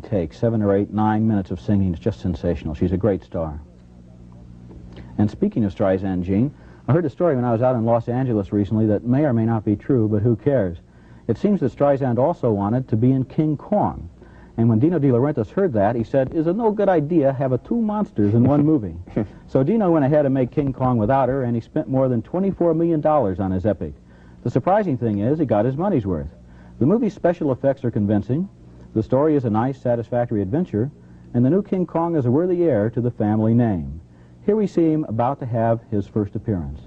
take, 7 or 8, 9 minutes of singing. It's just sensational. She's a great star. And speaking of Streisand, Gene, I heard a story when I was out in Los Angeles recently that may or may not be true, but who cares? It seems that Streisand also wanted to be in King Kong. And when Dino De Laurentiis heard that, he said, "It's a no good idea have two monsters in one movie." So Dino went ahead and made King Kong without her, and he spent more than $24 million on his epic. The surprising thing is he got his money's worth. The movie's special effects are convincing, the story is a nice, satisfactory adventure, and the new King Kong is a worthy heir to the family name. Here we see him about to have his first appearance.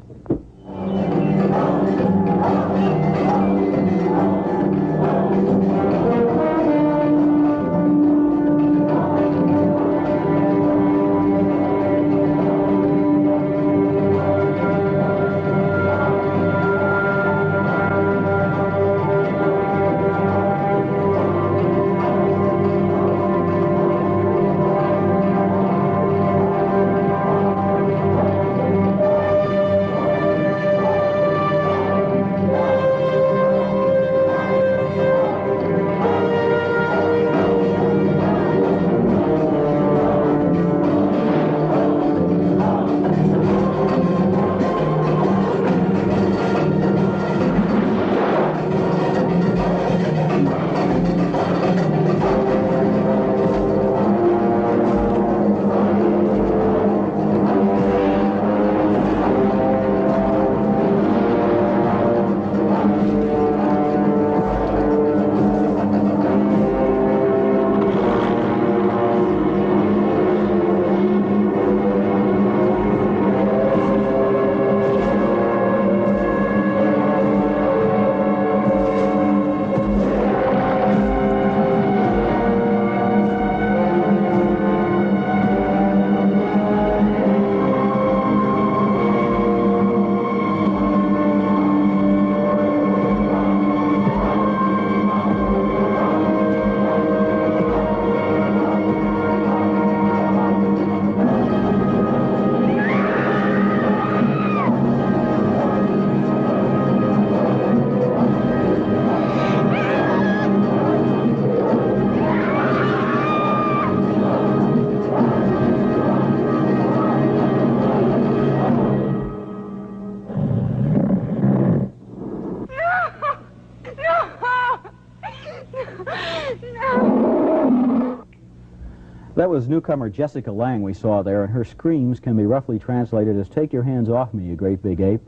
That was newcomer Jessica Lange we saw there, and her screams can be roughly translated as "Take your hands off me, you great big ape."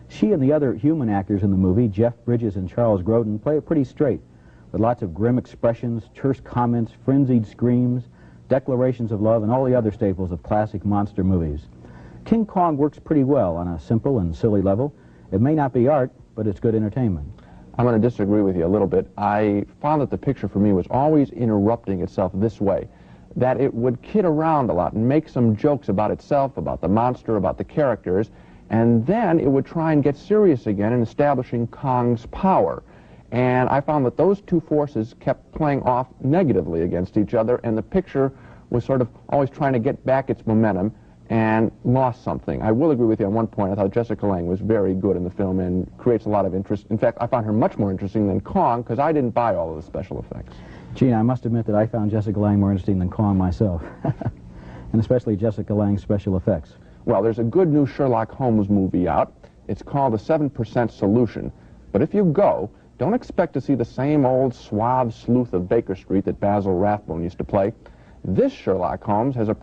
She and the other human actors in the movie, Jeff Bridges and Charles Grodin, play it pretty straight, with lots of grim expressions, terse comments, frenzied screams, declarations of love, and all the other staples of classic monster movies. King Kong works pretty well on a simple and silly level. It may not be art, but it's good entertainment. I'm going to disagree with you a little bit. I found that the picture for me was always interrupting itself this way, that it would kid around a lot and make some jokes about itself, about the monster, about the characters, and then it would try and get serious again in establishing Kong's power. And I found that those two forces kept playing off negatively against each other, and the picture was sort of always trying to get back its momentum and lost something. I will agree with you on one point. I thought Jessica Lange was very good in the film and creates a lot of interest. In fact, I found her much more interesting than Kong because I didn't buy all of the special effects. Gene, I must admit that I found Jessica Lange more interesting than Kong myself, and especially Jessica Lange's special effects. Well, there's a good new Sherlock Holmes movie out. It's called The 7% Solution. But if you go, don't expect to see the same old suave sleuth of Baker Street that Basil Rathbone used to play. This Sherlock Holmes has a